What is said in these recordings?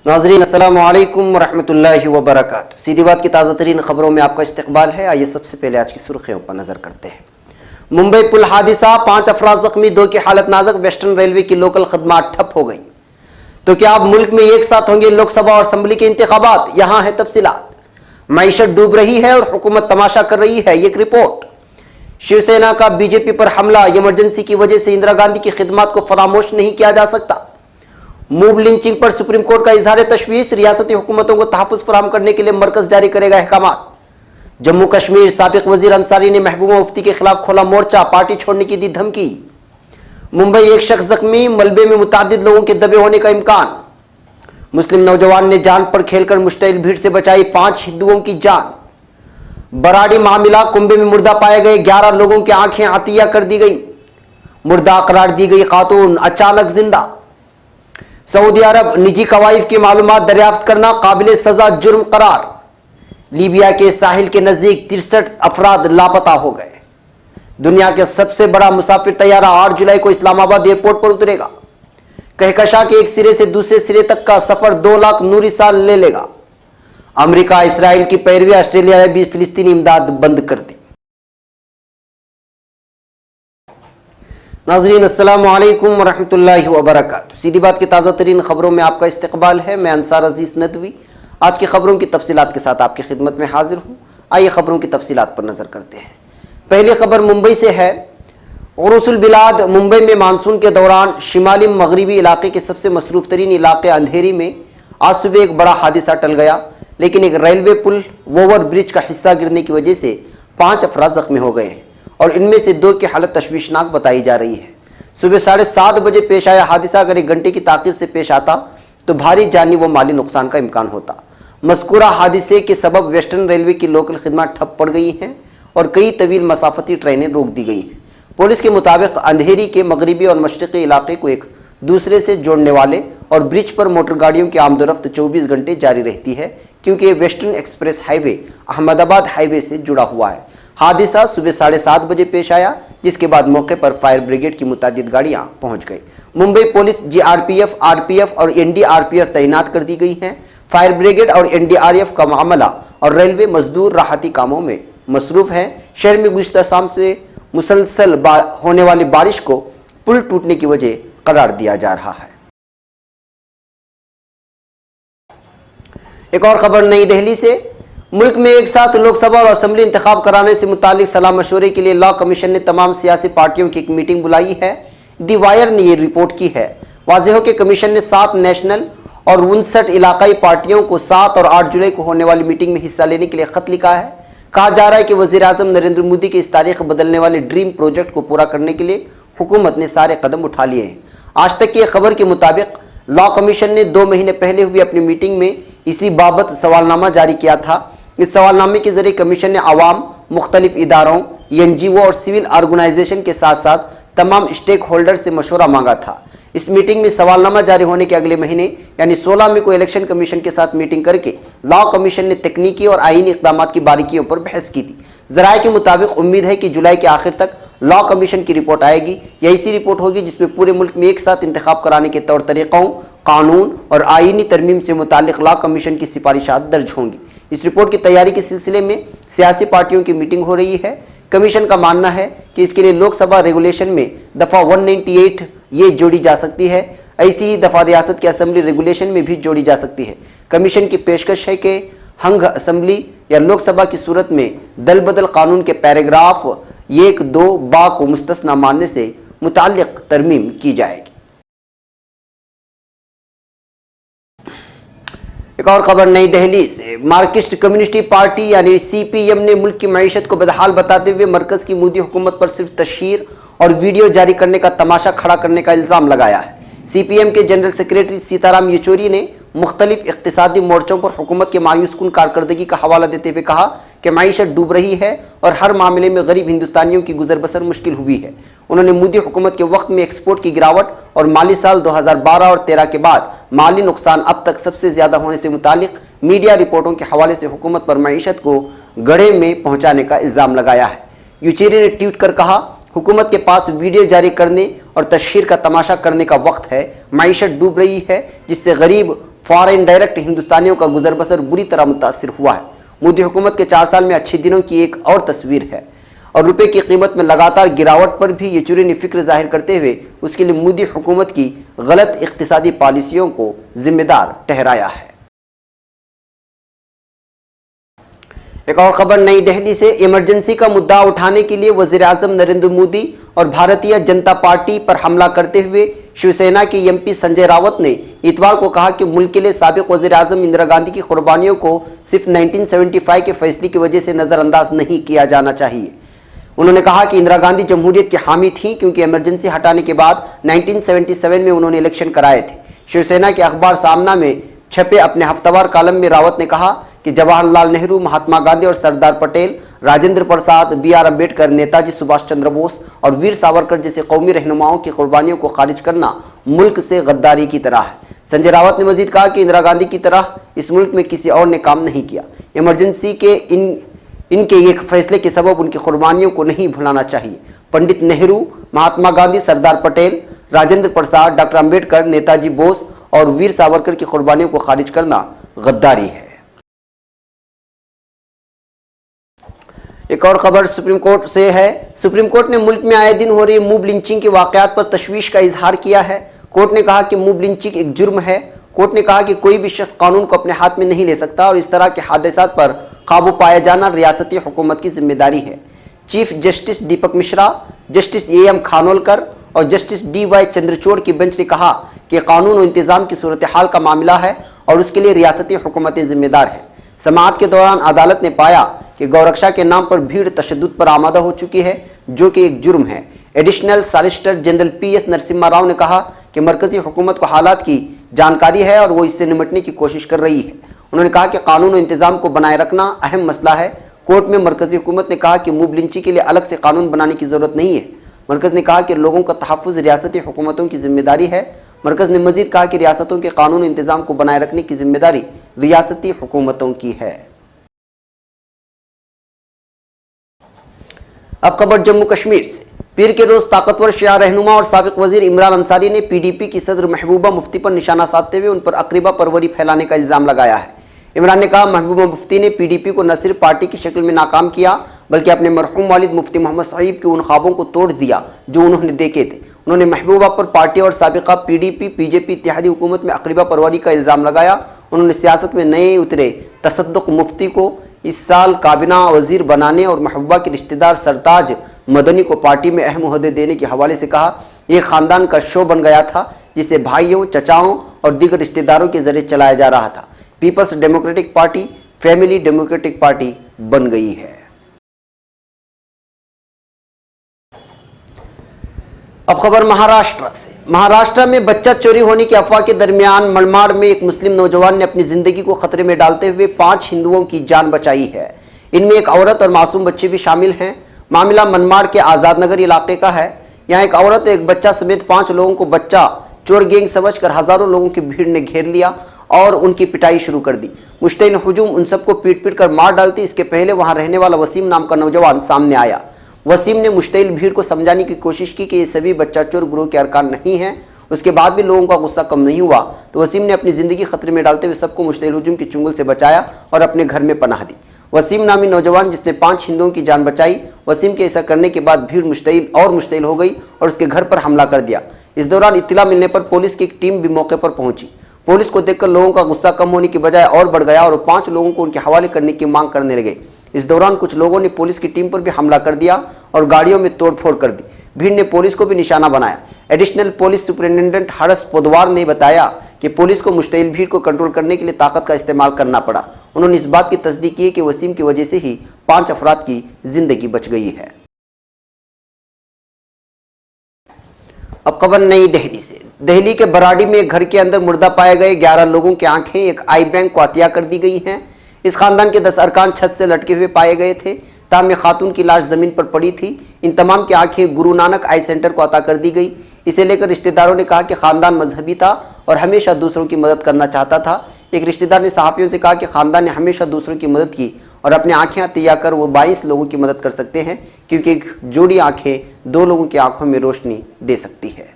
नाज़रीन अस्सलामु अलैकुम वरहमतुल्लाहि वबरकातुहू। सीधी बात की ताज़ा तरीन खबरों में आपका इस्तकबाल है। आइए सबसे पहले आज की सुर्खियों पर नजर करते हैं। मुंबई पुल हादिसा, 5 अफराद जख्मी, 2 की हालत नाजुक। वेस्टर्न रेलवे की लोकल खदमात ठप हो गई। तो क्या अब मुल्क में एक साथ होंगे लोकसभा और असम्बली के इंतखाबात? यहाँ है तफसीलात। मईशत डूब रही है और हुकूमत तमाशा कर रही है, एक रिपोर्ट। शिवसेना का बीजेपी पर हमला, इमरजेंसी की वजह से इंदिरा गांधी की खिदमत को फरामोश नहीं किया जा सकता। मूव लिंचिंग पर सुप्रीम कोर्ट का इजहार तशवीश, रियासती हुकूमतों को तहफ़्फ़ुज़ फराहम करने के लिए मरकज जारी करेगा अहकामात। जम्मू कश्मीर साबिक वजीर अंसारी ने महबूबा मुफ्ती के खिलाफ खोला मोर्चा, पार्टी छोड़ने की दी धमकी। मुंबई, एक शख्स जख्मी, मलबे में मुतादिद लोगों के दबे होने का इम्कान। मुस्लिम नौजवान ने जान पर खेलकर मुश्तइल भीड़ से बचाई 5 हिंदुओं की जान। बराड़ी मामला, कुंभे में मुर्दा पाए गए 11 लोगों की आंखें अतिया कर दी गई। मुर्दा करार दी गई खातून अचानक जिंदा। सऊदी अरब, निजी कवाइफ की मालूमात दरियाफ्त करना काबिल सजा जुर्म करार। लीबिया के साहिल के नजदीक 63 अफराद लापता हो गए। दुनिया के सबसे बड़ा मुसाफिर तैयारा 8 जुलाई को इस्लामाबाद एयरपोर्ट पर उतरेगा। कहकशा के एक सिरे से दूसरे सिरे तक का सफर 2 लाख नूरी साल ले लेगा। अमेरिका इसराइल की पैरवी, ऑस्ट्रेलिया ने भी फिलिस्तीनी इमदाद बंद कर दी। नाज़रीन अस्सलामु अलैकुम वरहमतुल्लाहि वबरकातुहू। सीधी बात की ताज़ा तरीन खबरों में आपका इस्तकबाल है। मैं अंसार अजीज नदवी आज की खबरों की तफसीलात के साथ आपकी खिदमत में हाजिर हूँ। आइए खबरों की तफसीलात पर नजर करते हैं। पहली खबर मुंबई से है। उरुसुल बिलाद, मुंबई में मानसून के दौरान शिमाली मगरिबी इलाके के सबसे मसरूफ तरीन इलाके अंधेरी में आज सुबह एक बड़ा हादिसा टल गया, लेकिन एक रेलवे पुल ओवर ब्रिज का हिस्सा गिरने की वजह से 5 अफराद जख्मी हो गए और इनमें से 2 की हालत तशवीशनाक बताई जा रही है। सुबह 7:30 बजे पेश आया हादिसा। अगर 1 घंटे की ताखीर से पेश आता तो भारी जानी व माली नुकसान का इम्कान होता। मज़कूरा हादिसे के सबब वेस्टर्न रेलवे की लोकल खिदमत ठप पड़ गई हैं और कई तवील मसाफती ट्रेनें रोक दी गई हैं। पुलिस के मुताबिक अंधेरी के मगरबी और मशरक़ी इलाके को एक दूसरे से जोड़ने वाले और ब्रिज पर मोटर गाड़ियों की आमदोरफ्त 24 घंटे जारी रहती है, क्योंकि western express highway Ahmedabad highway से जुड़ा हुआ है। हादिसा सुबह 7:30 बजे पेश आया, जिसके बाद मौके पर फायर ब्रिगेड की मुतादिद गाड़ियां पहुंच गई। मुंबई पुलिस, जीआरपीएफ, आरपीएफ और एनडीआरपीएफ तैनात कर दी गई हैं। फायर ब्रिगेड और एनडीआरएफ का मामला और रेलवे मजदूर राहती कामों में मसरूफ है। शहर में गुज़िश्ता शाम से मुसलसल होने वाली बारिश को पुल टूटने की वजह करार दिया जा रहा है। एक और खबर नई दिल्ली से। मुल्क में एक साथ लोकसभा और असेंबली इंतखाब कराने से मुतालिक सलाह मशवरे के लिए लॉ कमीशन ने तमाम सियासी पार्टियों की एक मीटिंग बुलाई है। दी वायर ने यह रिपोर्ट की है। वाज़ेह हो कि कमीशन ने 7 नेशनल और 59 इलाकाई पार्टियों को 7 और 8 जुलाई को होने वाली मीटिंग में हिस्सा लेने के लिए खत लिखा है। कहा जा रहा है कि वज़ीर आज़म नरेंद्र मोदी के इस तारीख बदलने वाले ड्रीम प्रोजेक्ट को पूरा करने के लिए हुकूमत ने सारे कदम उठा लिए हैं। आज तक की खबर के मुताबिक लॉ कमीशन ने 2 महीने पहले हुई अपनी मीटिंग में इसी बाबत सवालनामा जारी किया था। इस सवालनामे के जरिए कमीशन ने आवाम, मुख्तलिफ इदारों, एनजीओ और सिविल ऑर्गेनाइजेशन के साथ साथ तमाम स्टेक होल्डर से मशवरा मांगा था। इस मीटिंग में सवालनामा जारी होने के अगले महीने यानी 16 मई को इलेक्शन कमीशन के साथ मीटिंग करके लॉ कमीशन ने तकनीकी और आईनी इक़दाम की बारीकियों पर बहस की थी। ज़राए के मुताबिक उम्मीद है कि जुलाई के आखिर तक लॉ कमीशन की रिपोर्ट आएगी। यह ऐसी रिपोर्ट होगी जिसमें पूरे मुल्क में एक साथ इंतखाब कराने के तौर तरीक़ों, कानून और आईनी तरमीम से मुतालिक लॉ कमीशन की सिफारिशात दर्ज होंगी। इस रिपोर्ट की तैयारी के सिलसिले में सियासी पार्टियों की मीटिंग हो रही है। कमीशन का मानना है कि इसके लिए लोकसभा रेगुलेशन में दफ़ा 198 ये जोड़ी जा सकती है। ऐसी ही दफ़ा रियासत के असेंबली रेगुलेशन में भी जोड़ी जा सकती है। कमीशन की पेशकश है कि हंग असेंबली या लोकसभा की सूरत में दल बदल कानून के पैराग्राफ 1, 2 बा को मुस्तस्ना मानने से मुताल्लिक तरमीम की जाएगी। एक और खबर नई दिल्ली से। मार्क्सिस्ट कम्युनिस्ट पार्टी यानी सीपीएम ने मुल्क की मईशत को बदहाल बताते हुए मरकज की मोदी हुकूमत पर सिर्फ तशहीर और वीडियो जारी करने का तमाशा खड़ा करने का इल्ज़ाम लगाया है। सीपीएम के जनरल सेक्रेटरी सीताराम येचुरी ने मुख्तलिफ इक़्तिसादी मोर्चों पर हुकूमत के मायूस कुन कारकर्दगी का हवाला देते हुए कहा कि मईशत डूब रही है और हर मामले में गरीब हिंदुस्तानियों की गुजर बसर मुश्किल हुई है। उन्होंने मोदी हुकूमत के वक्त में एक्सपोर्ट की गिरावट और माली साल 2012 और 13 के बाद माली नुकसान अब तक सबसे ज़्यादा होने से मुतालिक मीडिया रिपोर्टों के हवाले से हुकूमत पर मईशत को गड़े में पहुँचाने का इल्ज़ाम लगाया है। येचुरी ने ट्वीट कर कहा, हुकूमत के पास वीडियो जारी करने और तशहीर का तमाशा करने का वक्त है। मईशत डूब रही है जिससे गरीब फॉरेन डायरेक्ट हिंदुस्तानियों का गुजर बसर बुरी तरह मुतासिर हुआ है। मोदी हुकूमत के 4 साल में अच्छे दिनों की एक और तस्वीर है और रुपए की कीमत में लगातार गिरावट पर भी ये चुरीनी फिक्र जाहिर करते हुए उसके लिए मोदी हुकूमत की गलत इक्तिसादी पॉलिसियों को जिम्मेदार ठहराया है। एक और खबर नई दिल्ली से। इमरजेंसी का मुद्दा उठाने के लिए वजीर आजम नरेंद्र मोदी और भारतीय जनता पार्टी पर हमला करते हुए शिवसेना के एमपी संजय रावत ने इतवार को कहा कि मुल्क के लिए साबिक वजीर आजम इंदिरा गांधी की कुर्बानियों को सिर्फ 1975 के फैसले की वजह से नजरअंदाज नहीं किया जाना चाहिए। उन्होंने कहा कि इंदिरा गांधी जमहूरियत की हामी थी क्योंकि इमरजेंसी हटाने के बाद 1977 में उन्होंने इलेक्शन कराए थे। शिवसेना के अखबार सामना में छपे अपने हफ्तावार कॉलम में रावत ने कहा कि जवाहरलाल नेहरू, महात्मा गांधी और सरदार पटेल, राजेंद्र प्रसाद, BR अम्बेडकर, नेताजी सुभाष चंद्र बोस और वीर सावरकर जैसे कौमी रहनुमाओं की कुर्बानियों को खारिज करना मुल्क से गद्दारी की तरह है। संजय रावत ने मजीद कहा कि इंदिरा गांधी की तरह इस मुल्क में किसी और ने काम नहीं किया। इमरजेंसी के इनके एक फैसले के सबब उनकी कुर्बानियों को नहीं भुलाना चाहिए। पंडित नेहरू, महात्मा गांधी, सरदार पटेल, राजेंद्र प्रसाद, डॉक्टर अम्बेडकर, नेताजी बोस और वीर सावरकर की कुर्बानियों को खारिज करना गद्दारी है। एक और खबर सुप्रीम कोर्ट से है। सुप्रीम कोर्ट ने मुल्क में आए दिन हो रही मूव लिंचिंग के वाकयात पर तशवीश का इजहार किया है। कोर्ट ने कहा कि मूव लिंचिंग एक जुर्म है। कोर्ट ने कहा कि कोई भी शख्स कानून को अपने हाथ में नहीं ले सकता और इस तरह के हादसात पर काबू पाया जाना रियासती हुकूमत की जिम्मेदारी है। Chief justice Deepak Mishra, justice AM Khanolkar और जस्टिस DY चंद्रचूड़ की बेंच ने कहा कि कानून और इंतजाम की सूरत हाल का मामला है और उसके लिए रियासती हुकूमतें जिम्मेदार है। समाअत के दौरान अदालत ने पाया कि गौरक्षा के नाम पर भीड़ तशद्दुद पर आमादा हो चुकी है, जो कि एक जुर्म है। Additional solicitor general PS Narasimha Rao ने कहा कि मरकजी हुकूमत को हालात की जानकारी है और वो इससे निपटने की कोशिश कर रही है। उन्होंने कहा कि कानून और इंतजाम को बनाए रखना अहम मसला है। कोर्ट में मरकजी हुकूमत ने कहा कि मूव लिंचिंग के लिए अलग से कानून बनाने की जरूरत नहीं है। मरकज ने कहा कि लोगों का तहफ़्फ़ुज़ रियासती हुकूमतों की जिम्मेदारी है। मरकज ने मजीद कहा कि रियासतों के कानून और इंतजाम को बनाए रखने की जिम्मेदारी रियासती हुकूमतों की है। अब खबर जम्मू कश्मीर से। पीर के रोज ताकतवर शिया रहनुमा और साबिक वजीर इमरान अंसारी ने PDP की सदर महबूबा मुफ्ती पर निशाना साधते हुए उन पर अकरीबा परवरी फैलाने का इल्जाम लगाया है। इमरान ने कहा महबूबा मुफ्ती ने PDP को न सिर्फ पार्टी की शक्ल में नाकाम किया बल्कि अपने मरहूम वालिद मुफ्ती मोहम्मद सईद के उन ख्वाबों को तोड़ दिया जो उन्होंने देखे थे। उन्होंने महबूबा पर पार्टी और साबिका PDP BJP इत्तेहादी हुकूमत में अकरीबा परवरी का इल्जाम लगाया। उन्होंने सियासत में नए उतरे तसद्दुक मुफ्ती को इस साल काबिना वजीर बनाने और महबूबा के रिश्तेदार सरताज मदनी को पार्टी में अहम ओहदे देने के हवाले से कहा यह खानदान का शो बन गया था जिसे भाइयों, चचाओं और दीगर रिश्तेदारों के जरिए चलाया जा रहा था। Peoples Democratic Party family Democratic Party बन गई है। अब खबर महाराष्ट्र से। महाराष्ट्र में बच्चा चोरी होने की अफवाह के दरमियान मलमाड़ में एक मुस्लिम नौजवान ने अपनी जिंदगी को खतरे में डालते हुए 5 हिंदुओं की जान बचाई है। इनमें एक औरत और मासूम बच्चे भी शामिल हैं। मामला मनमाड़ के आजाद नगर इलाके का है। यहाँ एक औरत और एक बच्चा समेत 5 लोगों को बच्चा चोर गैंग समझकर हजारों लोगों की भीड़ ने घेर लिया और उनकी पिटाई शुरू कर दी। मुश्तइल हुजूम उन सबको पीट पीट कर मार डालती। इसके पहले वहां रहने वाला वसीम नाम का नौजवान सामने आया। वसीम ने मुश्तइल भीड़ को समझाने की कोशिश की कि ये सभी बच्चा चोर ग्रोह के अरकान नहीं हैं। उसके बाद भी लोगों का गुस्सा कम नहीं हुआ तो वसीम ने अपनी जिंदगी खतरे में डालते हुए सबको मुश्तइल हुजूम के चुंगल से बचाया और अपने घर में पनाह दी। वसीम नामी नौजवान जिसने 5 हिंदुओं की जान बचाई, वसीम के ऐसा करने के बाद भीड़ मुश्तइल हो गई और उसके घर पर हमला कर दिया। इस दौरान इत्तला मिलने पर पुलिस की एक टीम भी मौके पर पहुंची। पुलिस को देखकर लोगों का गुस्सा कम होने की बजाय और बढ़ गया और 5 लोगों को उनके हवाले करने की मांग करने लगे। इस दौरान कुछ लोगों ने पुलिस की टीम पर भी हमला कर दिया और गाड़ियों में तोड़फोड़ कर दी। भीड़ ने पुलिस को भी निशाना बनाया। एडिशनल पुलिस सुपरिटेंडेंट हर्ष पोदवार ने बताया कि पुलिस को मुश्तइल भीड़ को कंट्रोल करने के लिए ताकत का इस्तेमाल करना पड़ा। उन्होंने इस बात की तस्दीक की कि वसीम की वजह से ही 5 अफराद की जिंदगी बच गई है। अब खबर नई दिल्ली से। दिल्ली के बराड़ी में एक घर के अंदर मुर्दा पाए गए 11 लोगों की आंखें एक आई बैंक को अतिया कर दी गई हैं। इस खानदान के 10 अरकान छत से लटके हुए पाए गए थे। ताहम खातून की लाश जमीन पर पड़ी थी। इन तमाम की आंखें गुरु नानक आई सेंटर को अता कर दी गई। इसे लेकर रिश्तेदारों ने कहा कि खानदान मजहबी था और हमेशा दूसरों की मदद करना चाहता था। एक रिश्तेदार ने सहाफियों से कहा कि खानदान ने हमेशा दूसरों की मदद की और अपनी आंखें अतिया कर वो 22 लोगों की मदद कर सकते हैं क्योंकि एक जोड़ी आंखें 2 लोगों की आंखों में रोशनी दे सकती है।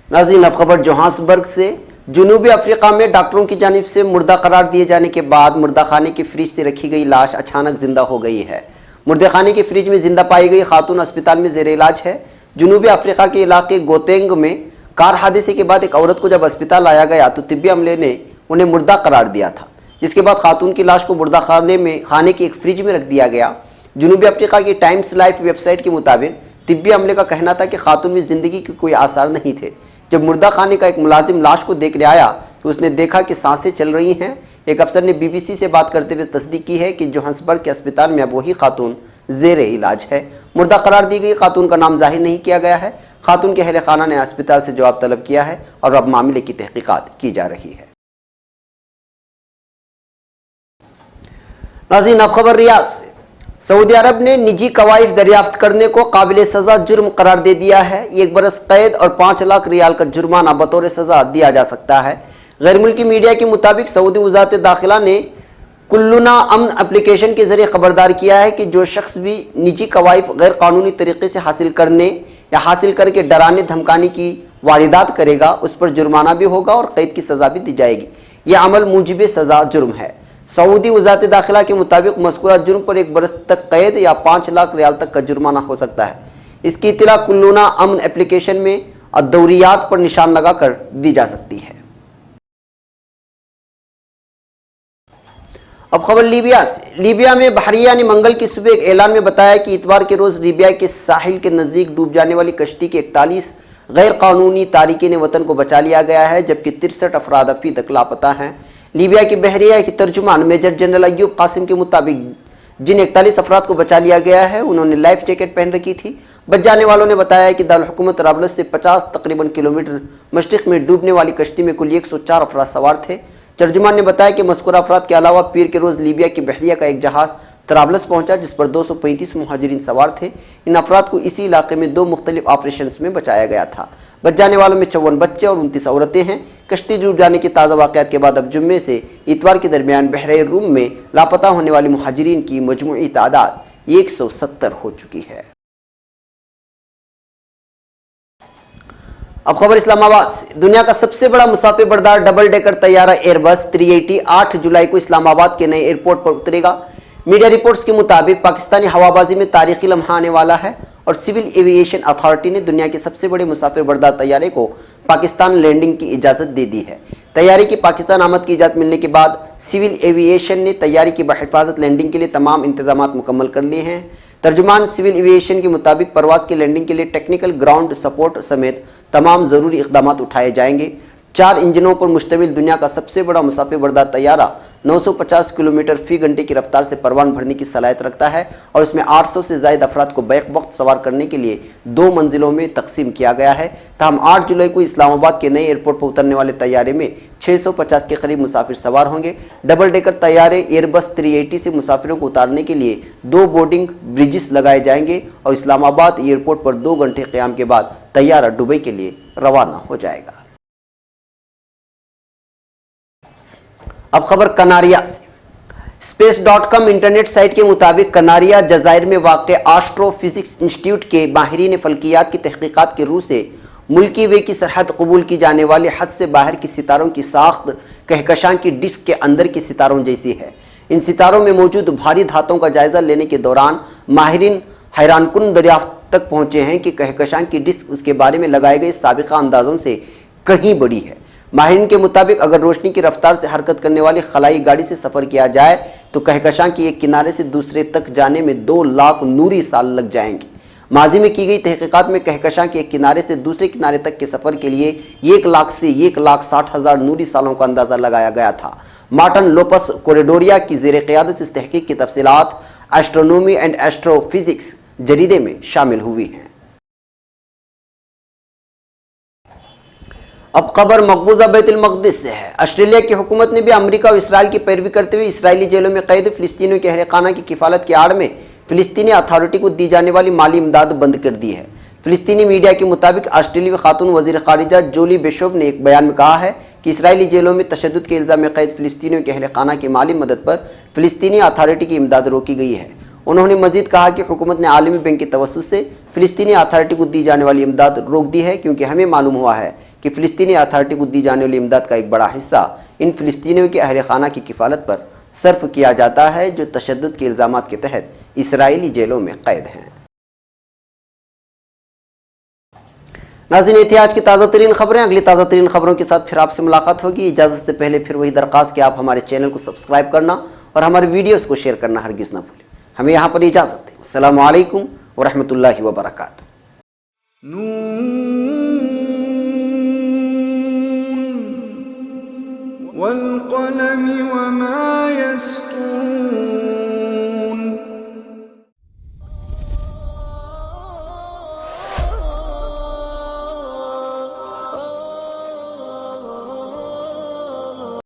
नाज़रीन, अब खबर जोहान्सबर्ग से। जनूबी अफ्रीका में डॉक्टरों की जानिब से मुर्दा करार दिए जाने के बाद मुर्दा खाने के फ्रिज से रखी गई लाश अचानक जिंदा हो गई है। मुर्दे खाने के फ्रिज में जिंदा पाई गई खातून अस्पताल में जेर इलाज है। जनूबी अफ्रीका के इलाके गोतेंग में कार हादसे के बाद एक औरत को जब अस्पताल लाया गया तो तिब्बी अमले ने उन्हें मुर्दा करार दिया था, जिसके बाद खातून की लाश को मुर्दा खाने के एक फ्रिज में रख दिया गया। जनूबी अफ्रीका की टाइम्स लाइफ वेबसाइट के मुताबिक तिब्बी अमले का कहना था कि खातून में जिंदगी के कोई आसार नहीं थे। जब मुर्दा खाने का एक मुलाजिम लाश को देखने आया तो उसने देखा कि सांसें चल रही हैं। एक अफसर ने बीबीसी से बात करते हुए तस्दीक की है कि जोहान्सबर्ग के अस्पताल में अब वही खातून जेर इलाज है। मुर्दा करार दी गई खातून का नाम जाहिर नहीं किया गया है। खातून के अहले खाना ने अस्पताल से जवाब तलब किया है और अब मामले की तहकीकात की जा रही है। नाज़रीन, अब खबर रियाद से। सऊदी अरब ने निजी कवाइफ दरियाफ्त करने को काबिल सजा जुर्म करार दे दिया है। 1 बरस कैद और 5 लाख रियाल का जुर्माना बतौर सजा दिया जा सकता है। गैर मुल्की मीडिया के मुताबिक सऊदी वज़ारत दाखिला ने कुल्लुना अमन एप्लीकेशन के जरिए खबरदार किया है कि जो शख्स भी निजी कवाइफ गैर कानूनी तरीके से हासिल करने या हासिल करके डराने धमकाने की वारदात करेगा उस पर जुर्माना भी होगा और कैद की सजा भी दी जाएगी। यह अमल मूजिब सजा जुर्म है। सऊदी वज़ारत दाखिला के मुताबिक मज़कूरा जुर्म पर 1 बरस तक कैद या 5 लाख रियाल तक का जुर्माना हो सकता है। इसकी इत्तला कुल्लुना अमन एप्लीकेशन में अदौरियात पर निशान लगाकर दी जा सकती है। अब खबर लीबिया से। लीबिया में बहरिया ने मंगल की सुबह एक ऐलान में बताया कि इतवार के रोज लीबिया के साहिल के नजदीक डूब जाने वाली कश्ती के 41 गैर कानूनी तारिकीन वतन को बचा लिया गया है, जबकि 63 अफराद अभी तक लापता हैं। लीबिया की बहरिया के तर्जुमान मेजर जनरल अयूब कासिम के मुताबिक जिन 41 अफराद को बचा लिया गया है उन्होंने लाइफ जैकेट पहन रखी थी। बच जाने वालों ने बताया कि दारुल हुकूमत तराबलस से 50 तकरीबन किलोमीटर मशरिक में डूबने वाली कश्ती में कुल 104 अफराद सवार थे। तर्जुमान ने बताया कि मज़कूरा अफराद के अलावा पीर के रोज़ लीबिया की बहरिया का एक जहाज़ तराबलस पहुंचा जिस पर 235 मुहाजिरीन सवार थे। इन अफराद को इसी इलाके में 2 मुख्तलिफ ऑपरेशंस में बचाया गया था। बच जाने वालों में 54 बच्चे और 29 औरतें हैं। कश्ती डूब जाने के ताज़ा वाक़यात के बाद अब जुम्मे से इतवार के दरमियान बहरे रूम में लापता होने वाले मुहाजिरीन की मजमूई तादाद 170 हो चुकी है। अब खबर इस्लामाबाद से। दुनिया का सबसे बड़ा मुसाफिर बरदार डबल डेकर तैयारा एयरबस 380 8 जुलाई को इस्लामाबाद के नए एयरपोर्ट पर उतरेगा। मीडिया रिपोर्ट्स के मुताबिक पाकिस्तानी हवाबाजी में तारीखी लम्हा आने वाला है और सिविल एविएशन अथॉरिटी ने दुनिया के सबसे बड़े मुसाफिर बरदार तैयारे को पाकिस्तान लैंडिंग की इजाज़त दे दी है। तैयारी की पाकिस्तान आमद की इजाज़त मिलने के बाद सिविल एविएशन ने तैयारी की बहिफाजत लैंडिंग के लिए तमाम इंतजाम मुकम्मल कर लिए हैं। तर्जुमान सिविल एविएशन के मुताबिक परवाज़ की लैंडिंग के लिए टेक्निकल ग्राउंड सपोर्ट समेत तमाम ज़रूरी इक़दाम उठाए जाएंगे। 4 इंजनों पर मुश्तमिल दुनिया का सबसे बड़ा मुसाफिर बरदार तैयारा 950 किलोमीटर फी घंटे की रफ्तार से परवान भरने की सलाहियत रखता है और इसमें 800 से ज़ायद अफराद को बैक वक्त सवार करने के लिए 2 मंजिलों में तकसीम किया गया है। ताहम 8 जुलाई को इस्लामाबाद के नए एयरपोर्ट पर उतरने वाले तैयारे में 650 के करीब मुसाफिर सवार होंगे। डबल डेकर तैयारे एयरबस 380 से मुसाफिरों को उतारने के लिए 2 बोर्डिंग ब्रिजेस लगाए जाएंगे और इस्लामाबाद एयरपोर्ट पर 2 घंटे क़याम के बाद तैयारा दुबई के लिए रवाना हो जाएगा। अब खबर कनारिया से। Space.com इंटरनेट साइट के मुताबिक कनारिया जज़ायर में वाक़ एस्ट्रोफिजिक्स इंस्टीट्यूट के माहिरीन फल्कियात की तहकीकात के रूह से मुल्की वे की सरहद कबूल की जाने वाली हद से बाहर की सितारों की साख्त कहकशां की डिस्क के अंदर की सितारों जैसी है। इन सितारों में मौजूद भारी धातुओं का जायजा लेने के दौरान माहिरीन हैरानकुन दरियाफ्त तक पहुंचे हैं कि कहकशां की डिस्क उसके बारे में लगाए गए साबिका अंदाजों से कहीं बड़ी है। माहिरीन के मुताबिक अगर रोशनी की रफ्तार से हरकत करने वाली खलाई गाड़ी से सफ़र किया जाए तो कहकशां के एक किनारे से दूसरे तक जाने में 2 लाख नूरी साल लग जाएंगे। माजी में की गई तहकीकात में कहकशां के एक किनारे से दूसरे किनारे तक के सफ़र के लिए 1 लाख से 1,60,000 नूरी सालों का अंदाज़ा लगाया गया था। मार्टन लोपस कोरिडोरिया की ज़ेर क़यादत इस तहकीक की तफसीलात एस्ट्रोनॉमी एंड एस्ट्रोफिजिक्स जरीदे में शामिल हुई हैं। अब खबर मकबूजा बैतुल मक़दिस से है। ऑस्ट्रेलिया की हुकूमत ने भी अमेरिका और इसराइल की पैरवी करते हुए इसराइली जेलों में कैद फ़िलिस्तीनियों के अहले खाना की किफ़ालत की आड़ में फ़िलिस्तीनी अथॉरिटी को दी जाने वाली माली इमदाद बंद कर दी है। फ़िलिस्तीनी मीडिया के मुताबिक ऑस्ट्रेलियाई खातून वज़ीर ख़ारिजा जोली बेशोब ने एक बयान में कहा है कि इसराइली जेलों में तशद्दुद के इल्ज़ाम में कैद फ़िलिस्तीनियों के अहले खाना की माली मदद पर फ़िलिस्तीनी अथॉरिटी की इमदाद रोकी गई है। उन्होंने मजीद कहा कि हुकूमत ने आलमी बैंक के तवस्सुत से फ़िलिस्तीनी अथॉरिटी को दी जाने वाली इमदाद रोक दी है क्योंकि हमें मालूम हुआ है کہ فلسطینی اتھارٹی کو دی جانے والی امداد کا ایک بڑا حصہ ان فلسطینیوں کے اہل خانہ کی کفالت پر صرف کیا جاتا ہے جو تشدد کے الزامات کے تحت اسرائیلی جیلوں میں قید ہیں۔ ناظرین، یہ تھی آج کی تازہ ترین خبریں۔ اگلی تازہ ترین خبروں کے ساتھ پھر آپ سے ملاقات ہوگی۔ اجازت سے پہلے پھر وہی درخواست کہ آپ ہمارے چینل کو سبسکرائب کرنا اور ہمارے ویڈیوز کو شیئر کرنا ہرگز نہ بھولیں۔ ہمیں یہاں پر اجازت دیں۔ السلام علیکم ورحمۃ اللہ وبرکاتہ۔ والقلم وما يسطرون